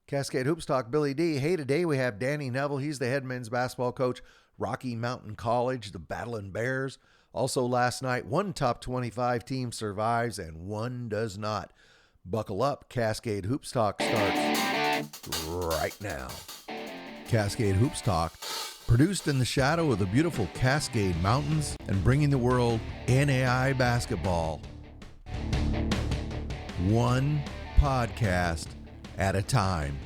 Cascade Hoops Talk, Billy D. Hey, today we have Danny Neville. He's the head men's basketball coach, Rocky Mountain College, the Battling Bears. Also last night, one top 25 team survives and one does not. Buckle up, Cascade Hoops Talk starts right now. Cascade Hoops Talk, produced in the shadow of the beautiful Cascade Mountains and bringing the world NAIA basketball. One podcast at a time.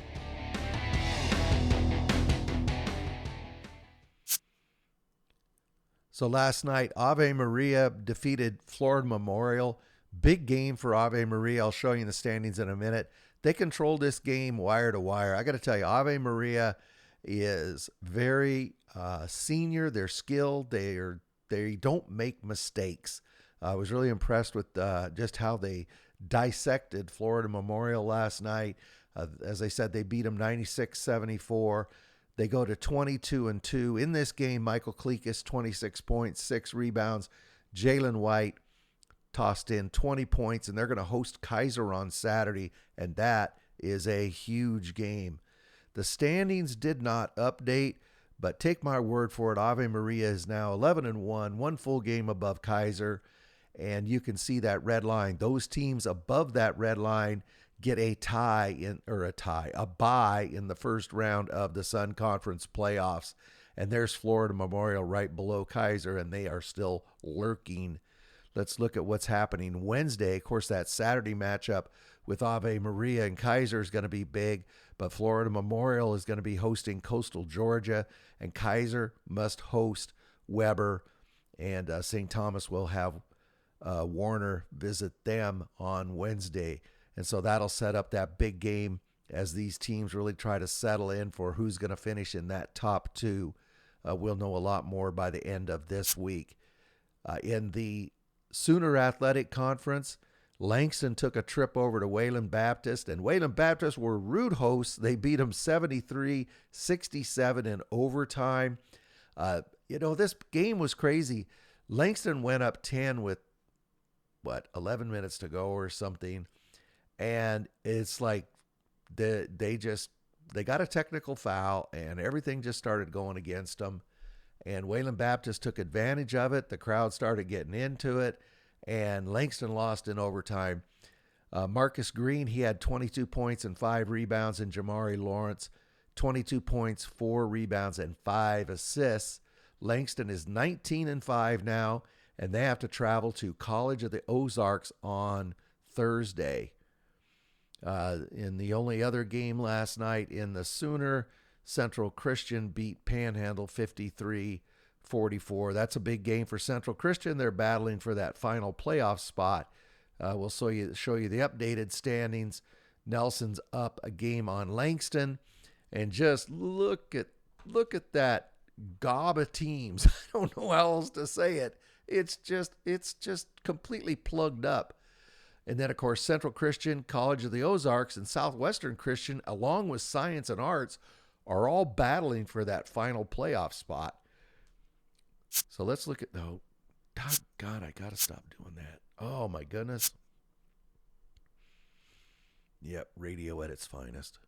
So last night, Ave Maria defeated Florida Memorial. Big game for Ave Maria. I'll show you in the standings in a minute. They controlled this game wire to wire. I got to tell you, Ave Maria is very senior. They're skilled. They don't make mistakes. I was really impressed with just how they dissected Florida Memorial last night. As I said, they beat them 96-74. They go to 22-2. In this game, Michael Kleekus, 26 points, 6 rebounds. Jalen White tossed in 20 points, and they're going to host Kaiser on Saturday, and that is a huge game. The standings did not update, but take my word for it, Ave Maria is now 11-1, one full game above Kaiser, and you can see that red line. Those teams above that red line get a bye in the first round of the Sun Conference playoffs. And there's Florida Memorial right below Kaiser, and they are still lurking. Let's look at what's happening Wednesday. Of course, that Saturday matchup with Ave Maria and Kaiser is going to be big, but Florida Memorial is going to be hosting Coastal Georgia, and Kaiser must host Weber, and St. Thomas will have Warner visit them on Wednesday. And so that'll set up that big game as these teams really try to settle in for who's going to finish in that top two. We'll know a lot more by the end of this week. In the Sooner Athletic Conference, Langston took a trip over to Wayland Baptist, and Wayland Baptist were rude hosts. They beat them 73-67 in overtime. This game was crazy. Langston went up 10 with, 11 minutes to go or something. And it's like they got a technical foul, and everything just started going against them. And Wayland Baptist took advantage of it. The crowd started getting into it, and Langston lost in overtime. Marcus Green, he had 22 points and 5 rebounds, and Jamari Lawrence, 22 points, 4 rebounds, and 5 assists. Langston is 19-5 now, and they have to travel to College of the Ozarks on Thursday. In the only other game last night in the Sooner, Central Christian beat Panhandle 53-44. That's a big game for Central Christian. They're battling for that final playoff spot. We'll show you the updated standings. Nelson's up a game on Langston, and just look at that gob of teams. I don't know how else to say it. It's just completely plugged up. And then, of course, Central Christian, College of the Ozarks, and Southwestern Christian, along with Science and Arts, are all battling for that final playoff spot. So let's look at, God, I got to stop doing that. Oh, my goodness. Yep, radio at its finest.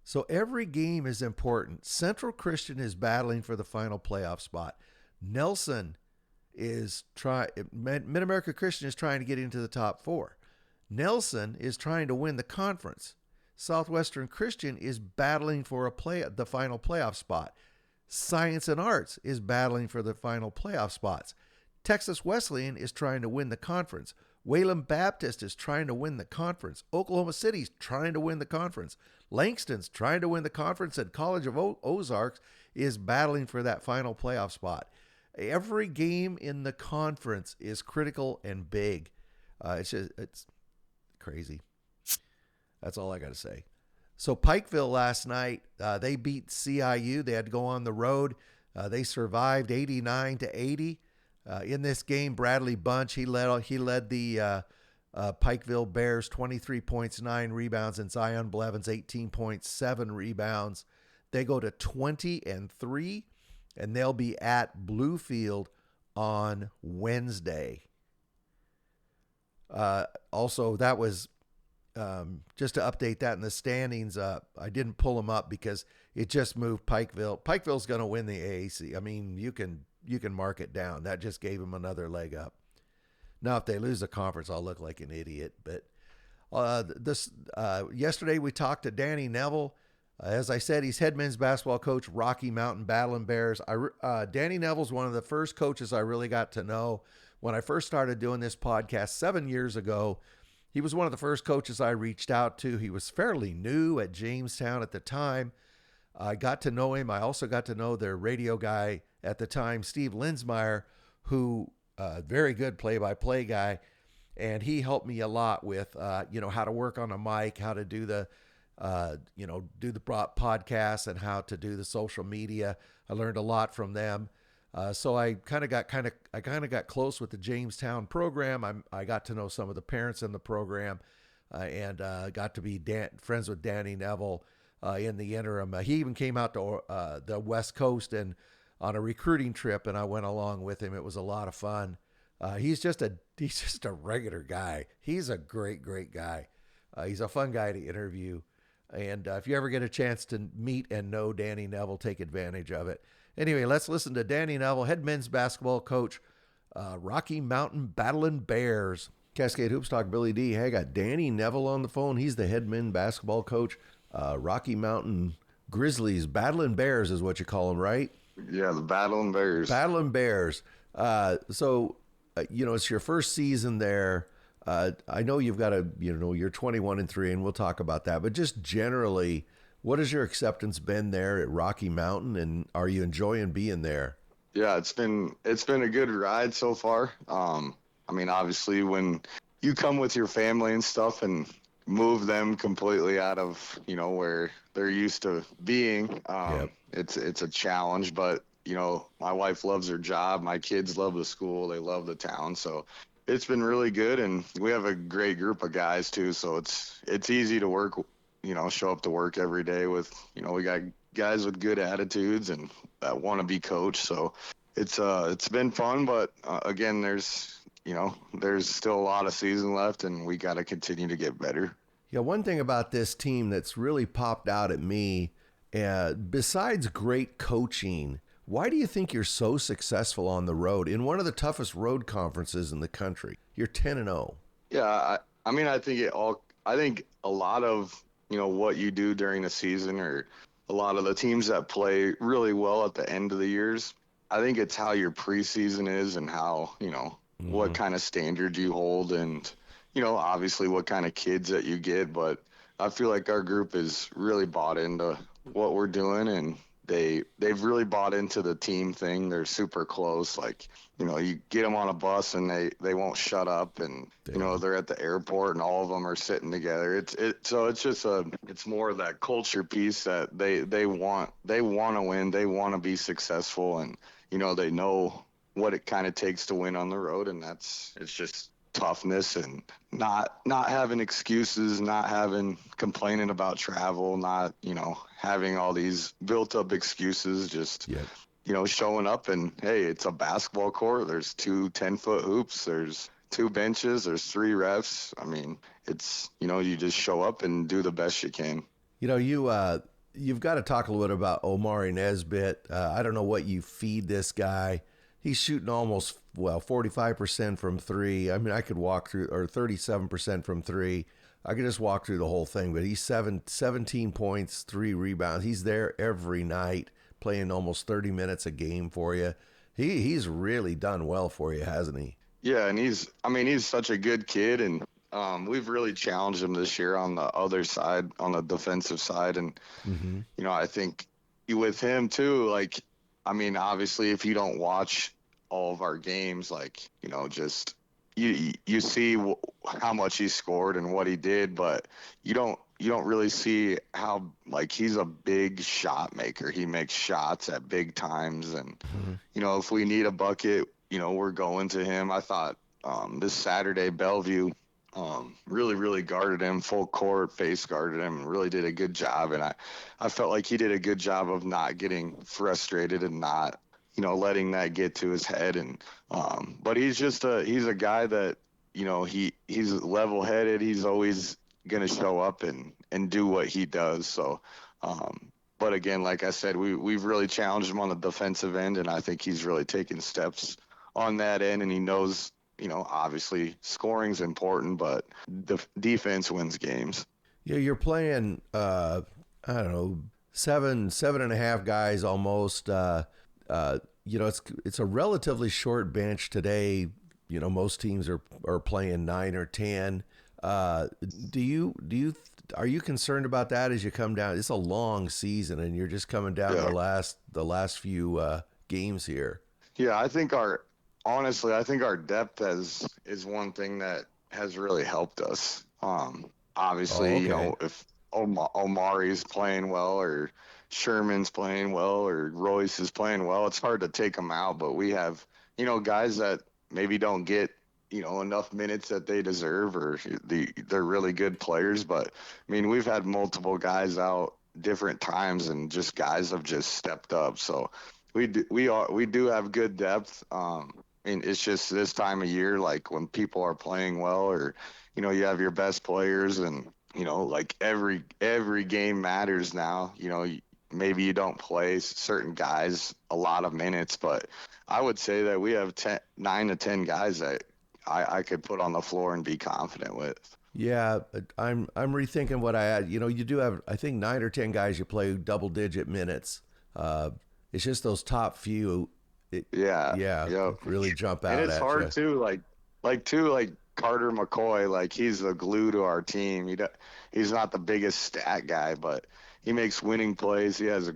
So every game is important. Central Christian is battling for the final playoff spot. Nelson Mid-America Christian is trying to get into the top 4. Nelson is trying to win the conference. Southwestern Christian is battling for the final playoff spot. Science and Arts is battling for the final playoff spots. Texas Wesleyan is trying to win the conference. Wayland Baptist is trying to win the conference. Oklahoma City's trying to win the conference. Langston's trying to win the conference, and College of Ozarks is battling for that final playoff spot. Every game in the conference is critical and big. It's crazy. That's all I got to say. So Pikeville last night, they beat CIU. They had to go on the road. They survived 89-80. In this game, Bradley Bunch, he led the Pikeville Bears, 23 points, 9 rebounds, and Zion Blevins, 18 points, 7 rebounds. They go to 20-3. And they'll be at Bluefield on Wednesday. Also, that was just to update that in the standings, I didn't pull them up because it just moved Pikeville. Pikeville's going to win the AAC. I mean, you can mark it down. That just gave them another leg up. Now, if they lose the conference, I'll look like an idiot. But yesterday we talked to Danny Neville. As I said, he's head men's basketball coach, Rocky Mountain Battling Bears. Danny Neville's one of the first coaches I really got to know when I first started doing this podcast 7 years ago. He was one of the first coaches I reached out to. He was fairly new at Jamestown at the time. I got to know him. I also got to know their radio guy at the time, Steve Linsmeyer, who very good play-by-play guy, and he helped me a lot with how to work on a mic, how to do the do the podcast, and how to do the social media. I learned a lot from them. So I kind of got close with the Jamestown program. I got to know some of the parents in the program, and got to be friends with Danny Neville in the interim. He even came out to the West Coast and on a recruiting trip, and I went along with him. It was a lot of fun. He's just a regular guy. He's a great guy. He's a fun guy to interview. And if you ever get a chance to meet and know Danny Neville, take advantage of it. Anyway, let's listen to Danny Neville, head men's basketball coach, Rocky Mountain Battling Bears. Cascade Hoops Talk, Billy D. Hey, I got Danny Neville on the phone. He's the head men's basketball coach, Rocky Mountain Grizzlies. Battling Bears is what you call them, right? Yeah, the Battling Bears. Battling Bears. So it's your first season there. I know you've got you're 21-3, and we'll talk about that. But just generally, what has your acceptance been there at Rocky Mountain, and are you enjoying being there? Yeah, it's been a good ride so far. I mean, obviously, when you come with your family and stuff and move them completely out of where they're used to being, it's a challenge. But my wife loves her job, my kids love the school, they love the town, so it's been really good, and we have a great group of guys too. So it's easy to work, show up to work every day with, we got guys with good attitudes and that want to be coached. So it's been fun, but again, there's still a lot of season left, and we got to continue to get better. Yeah, one thing about this team that's really popped out at me, besides great coaching, why do you think you're so successful on the road in one of the toughest road conferences in the country? You're 10-0. Yeah, I mean, I think a lot of what you do during the season, or a lot of the teams that play really well at the end of the years, I think it's how your preseason is and how what kind of standard you hold, and obviously what kind of kids that you get. But I feel like our group is really bought into what we're doing, and they've really bought into the team thing. They're super close. Like, you get them on a bus and they won't shut up, and they're at the airport and all of them are sitting together. So it's more of that culture piece that they want to win. They want to be successful, and they know what it kind of takes to win on the road, and it's just toughness and not having excuses, not complaining about travel, not having all these built up excuses, just showing up, and hey, it's a basketball court, there's 2 10-foot hoops, there's 2 benches, there's 3 refs. I mean, it's you just show up and do the best you can. You've got to talk a little bit about Omari Nesbitt. I don't know what you feed this guy. He's shooting almost 45% from 3. I mean, I could walk through, or 37% from 3. I could just walk through the whole thing, but he's 17 points, 3 rebounds. He's there every night, playing almost 30 minutes a game for you. He's really done well for you, hasn't he? Yeah, and he's such a good kid, and we've really challenged him this year on the other side, on the defensive side, and I think with him too, like, I mean, obviously, if you don't watch all of our games, like, just you see how much he scored and what he did, but you don't really see how, like, he's a big shot maker. He makes shots at big times, and if we need a bucket, we're going to him. I thought this Saturday, Bellevue really guarded him, full court, face guarded him, and really did a good job. And I felt like he did a good job of not getting frustrated and not, letting that get to his head. And but he's a guy that, he's level headed. He's always going to show up and do what he does. So, but again, like I said, we've really challenged him on the defensive end, and I think he's really taken steps on that end, and he knows, obviously scoring's important, but defense wins games. Yeah, you're playing, I don't know, seven and a half guys almost. It's a relatively short bench today. Most teams are playing 9 or 10. Are you concerned about that as you come down? It's a long season, and you're just coming down to the last few games here. Yeah, honestly, I think our depth is one thing that has really helped us. Obviously, if Omari's playing well or Sherman's playing well or Royce is playing well, it's hard to take them out. But we have, guys that maybe don't get, enough minutes that they deserve, or they're really good players. But I mean, we've had multiple guys out different times, and just guys have just stepped up. So we do have good depth. And it's just this time of year, like when people are playing well, or you have your best players, and like every game matters now. Maybe you don't play certain guys a lot of minutes, but I would say that we have 9 to 10 guys that I could put on the floor and be confident with. Yeah, I'm rethinking what I had. You do have, I think, 9 or 10 guys you play double-digit minutes. It's just those top few. Really jump out. And it's at hard you. too. Like Carter McCoy, like he's the glue to our team. He's not the biggest stat guy, but he makes winning plays. He has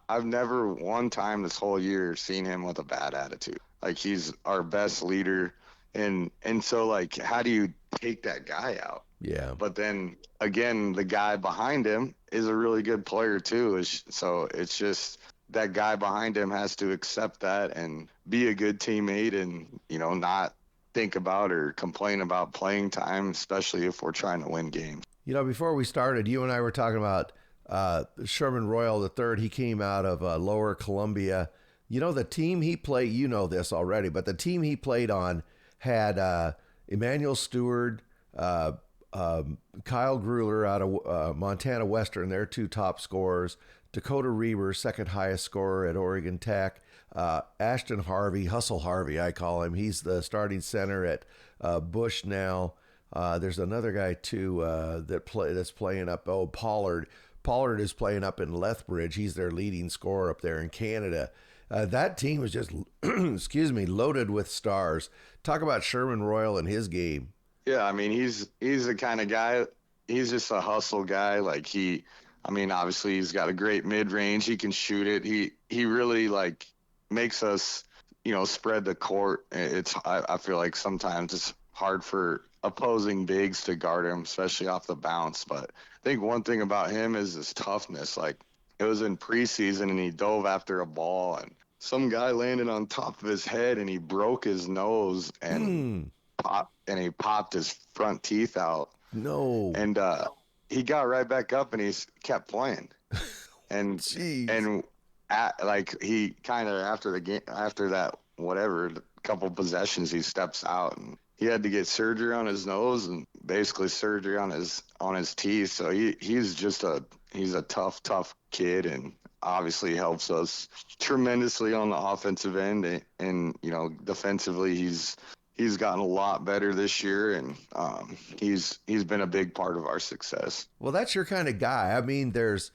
I've never one time this whole year seen him with a bad attitude. Like he's our best leader. And so, like, how do you take that guy out? Yeah. But then, again, the guy behind him is a really good player, too. So it's just that guy behind him has to accept that and be a good teammate and, not think about or complain about playing time, especially if we're trying to win games. Before we started, you and I were talking about Sherman Royal III. He came out of Lower Columbia. The team he played, this already, but the team he played on had Emmanuel Stewart, Kyle Grueller out of Montana Western, their 2 top scorers, Dakota Reber, second highest scorer at Oregon Tech, Ashton Harvey, Hustle Harvey, I call him. He's the starting center at Bush now. There's another guy too that's playing up. Pollard. Pollard is playing up in Lethbridge. He's their leading scorer up there in Canada. That team was just, loaded with stars. Talk about Sherman Royal and his game. Yeah, I mean, he's the kind of guy, he's just a hustle guy. Like obviously he's got a great mid-range. He can shoot it. He really, like, makes us, spread the court. I feel like sometimes it's hard for opposing bigs to guard him, especially off the bounce. But I think one thing about him is his toughness. Like, it was in preseason and he dove after a ball and some guy landed on top of his head and he broke his nose and he popped his front teeth out. No. And he got right back up and he kept playing. And Jeez. He kind of after the game, after that whatever couple possessions, he steps out and he had to get surgery on his nose and basically surgery on his teeth. So he's a tough kid and obviously helps us tremendously on the offensive end and defensively he's gotten a lot better this year and he's been a big part of our success. Well, that's your kind of guy. I mean, there's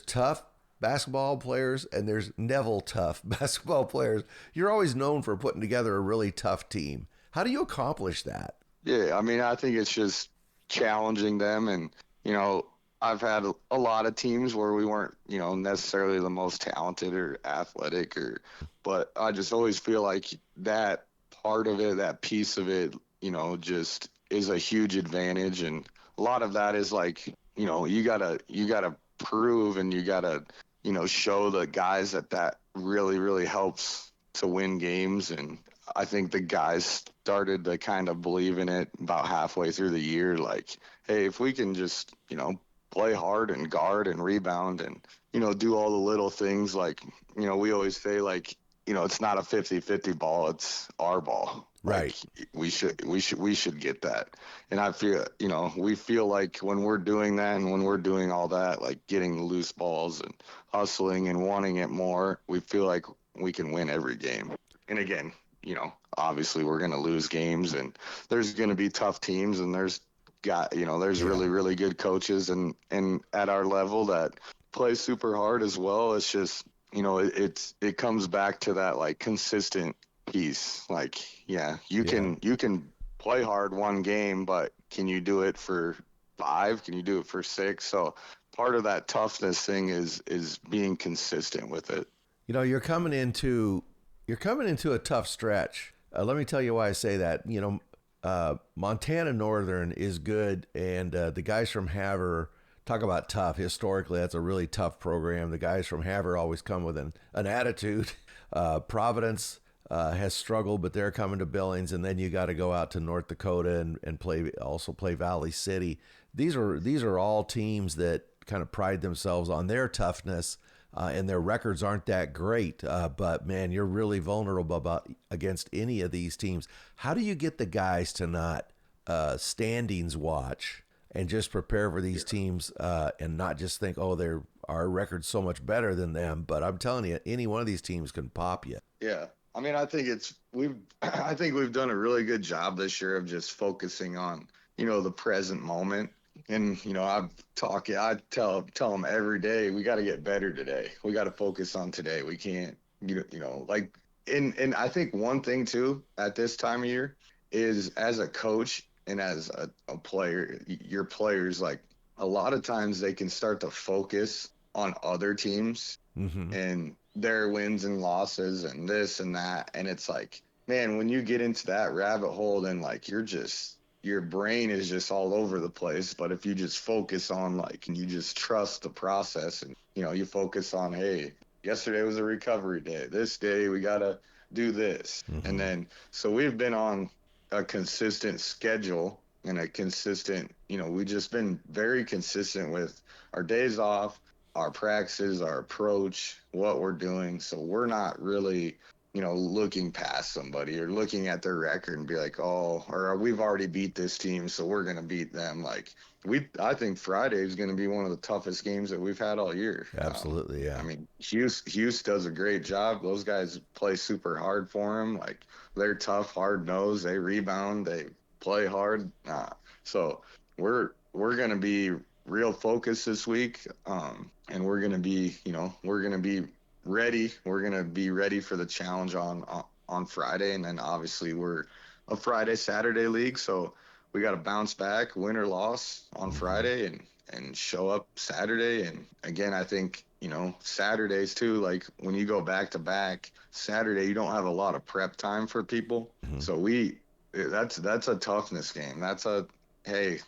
tough basketball players and there's Neville tough basketball players. You're always known for putting together a really tough team. How do you accomplish that? Yeah, I think it's just challenging them and I've had a lot of teams where we weren't, necessarily the most talented or athletic but I just always feel like that part of it, that piece of it, just is a huge advantage. And a lot of that is like, you gotta prove and you gotta, show the guys that really, really helps to win games. And I think the guys started to kind of believe in it about halfway through the year. Like, hey, if we can just, play hard and guard and rebound and, do all the little things like, we always say like, it's not a 50-50 ball, it's our ball. Right. Like we should get that. And I feel, we feel like when we're doing that and when we're doing all that, like getting the loose balls and hustling and wanting it more, we feel like we can win every game. And again, obviously we're going to lose games and there's going to be tough teams and there's Yeah. really, really good coaches and at our level that play super hard as well. It's just, it comes back to that like consistent piece. Like, yeah, Yeah. you can play hard one game, but can you do it for 5? Can you do it for 6? So part of that toughness thing is being consistent with it. You're coming into a tough stretch. Let me tell you why I say that. Montana Northern is good, and the guys from Havre talk about tough. Historically, that's a really tough program. The guys from Havre always come with an attitude. Providence has struggled, but they're coming to Billings, and then you got to go out to North Dakota and play Valley City. These are all teams that kind of pride themselves on their toughness, and their records aren't that great. But man, you're really vulnerable against any of these teams. How do you get the guys to not standings watch and just prepare for these teams and not just think, oh, our record's so much better than them? But I'm telling you, any one of these teams can pop you. Yeah. I mean, I think I think we've done a really good job this year of just focusing on, the present moment. And, I tell them every day, we got to get better today. We got to focus on today. We can't, like, and I think one thing too, at this time of year is as a coach and as a player, your players, like a lot of times they can start to focus on other teams Mm-hmm. and their wins and losses and this and that. And it's like, man, when you get into that rabbit hole, then like your brain is just all over the place. But if you just focus on like, and you just trust the process and, you focus on, hey, yesterday was a recovery day. This day we got to do this. And Mm-hmm. then, so we've been on a consistent schedule and a consistent, we've just been very consistent with our days off, our practices, our approach, what we're doing. So we're not really, looking past somebody or looking at their record and be like, oh, or we've already beat this team, so we're going to beat them. Like I think Friday is going to be one of the toughest games that we've had all year. Absolutely, I yeah. mean, Hughes does a great job. Those guys play super hard for him. Like they're tough, hard nosed. They rebound. They play hard. So we're going to be real focused this week. And we're going to be, we're going to be ready. We're going to be ready for the challenge on Friday. And then obviously we're a Friday, Saturday league. So we got to bounce back, win or loss on Mm-hmm. Friday and show up Saturday. And again, I think, Saturdays too, like when you go back to back Saturday, you don't have a lot of prep time for people. Mm-hmm. So that's a toughness game. Hey,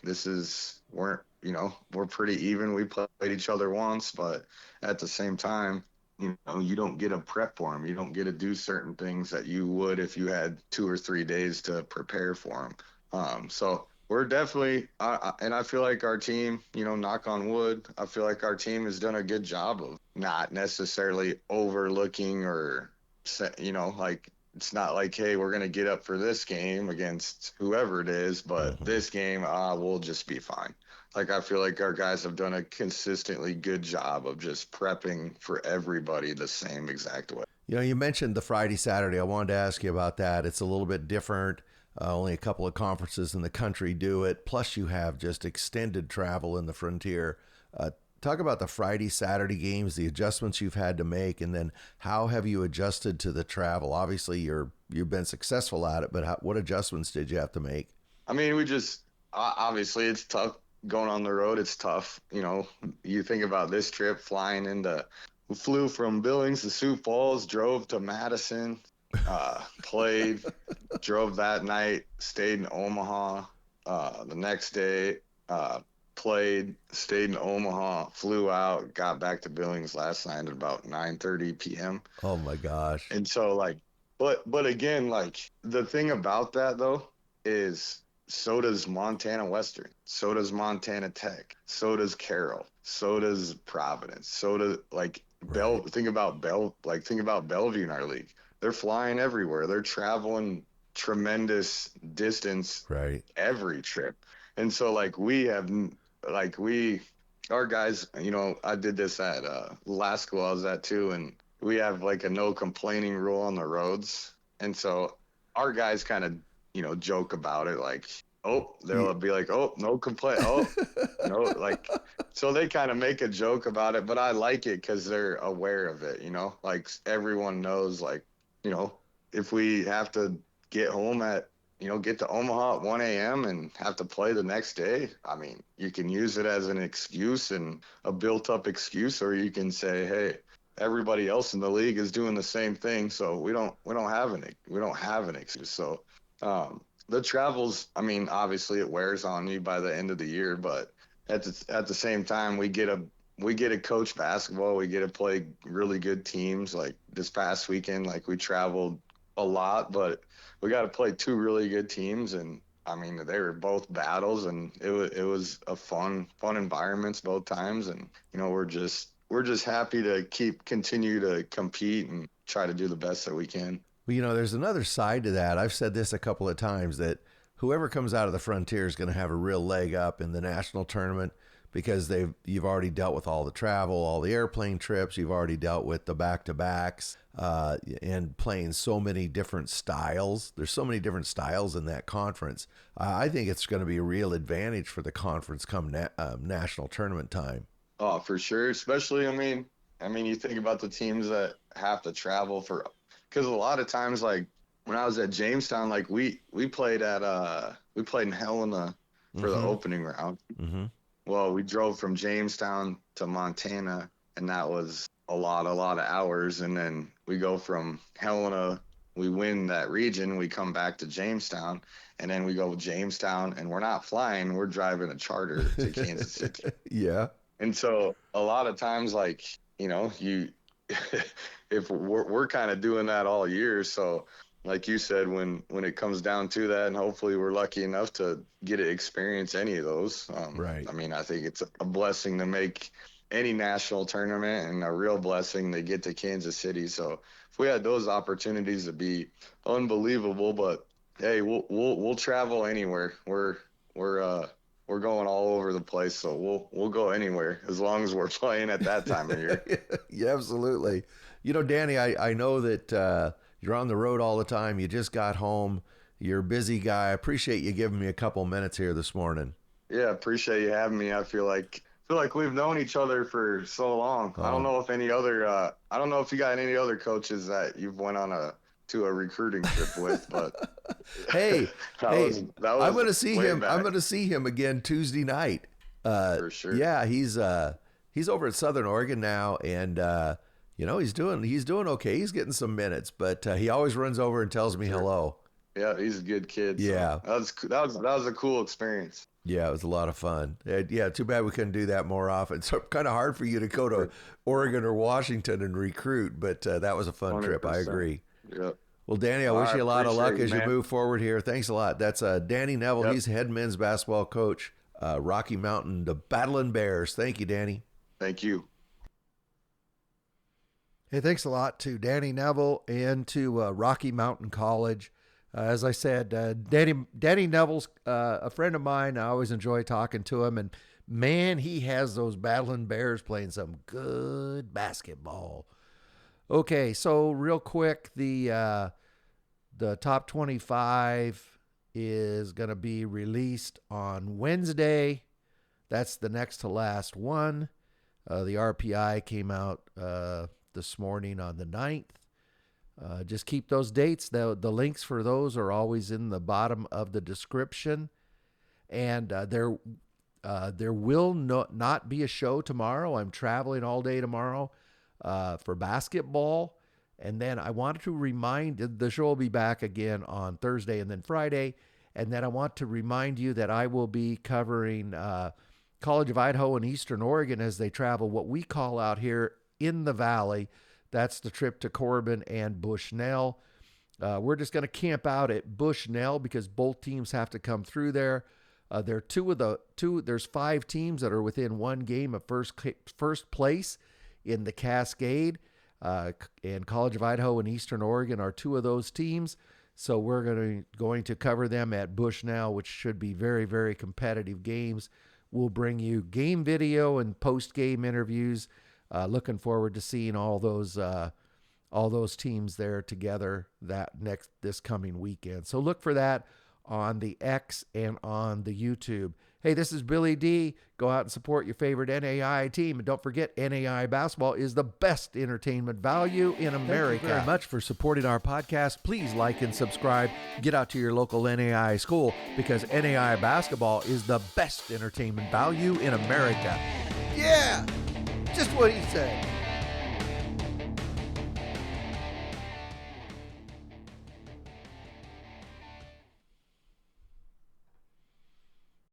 we're pretty even. We played each other once, but at the same time, you don't get to prep for them. You don't get to do certain things that you would if you had 2 or 3 days to prepare for them. So we're definitely, and I feel like our team, knock on wood, I feel like our team has done a good job of not necessarily overlooking or, like it's not like, hey, we're going to get up for this game against whoever it is, but Mm-hmm. this game, we'll just be fine. Like I feel like our guys have done a consistently good job of just prepping for everybody the same exact way. You mentioned the Friday, Saturday. I wanted to ask you about that. It's a little bit different. Only a couple of conferences in the country do it. Plus, you have just extended travel in the frontier. Talk about the Friday, Saturday games, the adjustments you've had to make, and then how have you adjusted to the travel? Obviously, you've been successful at it, but what adjustments did you have to make? I mean, obviously it's tough going on the road. It's tough. You think about this trip we flew from Billings to Sioux Falls, drove to Madison, played, drove that night, stayed in Omaha. The next day, played, stayed in Omaha, flew out, got back to Billings last night at about 9:30 p.m. Oh my gosh! And so like, but again, like the thing about that though is so does Montana Western, so does Montana Tech, so does Carroll, so does Providence, so does like Right. Think about Bellevue in our league. They're flying everywhere. They're traveling tremendous distance Right. every trip. And so like our guys, you know, I did this at last school I was at too, and we have like a no complaining rule on the roads. And so our guys kind of, you know, joke about it, like, oh, they'll be like, oh, no complaint, oh, no, like, so they kind of make a joke about it, but I like it because they're aware of it, you know, like everyone knows, like, you know, if we have to get home at, you know, get to Omaha at 1 a.m. and have to play the next day, I mean, you can use it as an excuse and a built-up excuse, or you can say, hey, everybody else in the league is doing the same thing, so we don't have an excuse. So the travels, I mean, obviously it wears on you by the end of the year, but at the same time, we get to coach basketball, we get to play really good teams. Like this past weekend, like we traveled a lot, but we got to play two really good teams, and I mean they were both battles, and it was a fun environments both times, and you know we're just happy to continue to compete and try to do the best that we can. Well, you know, there's another side to that. I've said this a couple of times that whoever comes out of the Frontier is going to have a real leg up in the national tournament because you've already dealt with all the travel, all the airplane trips. You've already dealt with the back-to-backs and playing so many different styles. There's so many different styles in that conference. I think it's going to be a real advantage for the conference come national tournament time. Oh, for sure. Especially, I mean, you think about the teams that have to travel because a lot of times, like when I was at Jamestown, like we played in Helena for the opening round. Mm-hmm. Well, we drove from Jamestown to Montana, and that was a lot of hours. And then we go from Helena, we win that region, we come back to Jamestown, and then we go Jamestown, and we're not flying, we're driving a charter to Kansas City. Yeah. And so a lot of times, like, you know, if we're kind of doing that all year. So like you said, when it comes down to that, and hopefully we're lucky enough to get to experience any of those. Right. I mean, I think it's a blessing to make any national tournament, and a real blessing to get to Kansas City. So if we had those opportunities, it'd be unbelievable. But hey, we'll travel anywhere. We're going all over the place, so we'll go anywhere as long as we're playing at that time of year. Yeah, absolutely. You know, Danny, I know that you're on the road all the time. You just got home. You're a busy guy. I appreciate you giving me a couple minutes here this morning. Yeah, appreciate you having me. I feel like we've known each other for so long. I don't know if I don't know if you got any other coaches that you've went on to a recruiting trip with, but hey, I'm going to see him. I'm going to see him again Tuesday night. For sure. Yeah, he's over at Southern Oregon now, and you know, he's doing okay. He's getting some minutes, but he always runs over and tells me hello. Yeah, he's a good kid. So yeah, that was a cool experience. Yeah, it was a lot of fun. Yeah, too bad we couldn't do that more often. It's kind of hard for you to go to Oregon or Washington and recruit, but that was a fun 100%. Trip. I agree. Yep. Well, Danny, I wish you a lot of luck as you move forward here. Thanks a lot. That's Danny Neville. Yep. He's head men's basketball coach, Rocky Mountain, the Battling Bears. Thank you, Danny. Thank you. Hey, thanks a lot to Danny Neville and to Rocky Mountain College. As I said, Danny Neville's a friend of mine. I always enjoy talking to him, and man, he has those Battling Bears playing some good basketball. Okay, so real quick, the top 25 is going to be released on Wednesday. That's the next to last one. The RPI came out this morning on the 9th. Just keep those dates. The links for those are always in the bottom of the description. And there will not be a show tomorrow. I'm traveling all day tomorrow for basketball. And then I wanted to remind you, the show will be back again on Thursday and then Friday. And then I want to remind you that I will be covering College of Idaho and Eastern Oregon as they travel what we call out here in the Valley. That's the trip to Corbin and Bushnell. We're just going to camp out at Bushnell because both teams have to come through there. There are there's 5 teams that are within one game of first place in the Cascade. And College of Idaho and Eastern Oregon are 2 of those teams. So we're going to cover them at Bushnell, which should be very, very competitive games. We'll bring you game video and post-game interviews. Looking forward to seeing all those teams there together this coming weekend. So look for that on the X and on the YouTube. Hey, this is Billy D. Go out and support your favorite NAIA team. And don't forget, NAIA basketball is the best entertainment value in America. Thank you very much for supporting our podcast. Please like and subscribe. Get out to your local NAIA school, because NAIA basketball is the best entertainment value in America. Yeah, just what he said.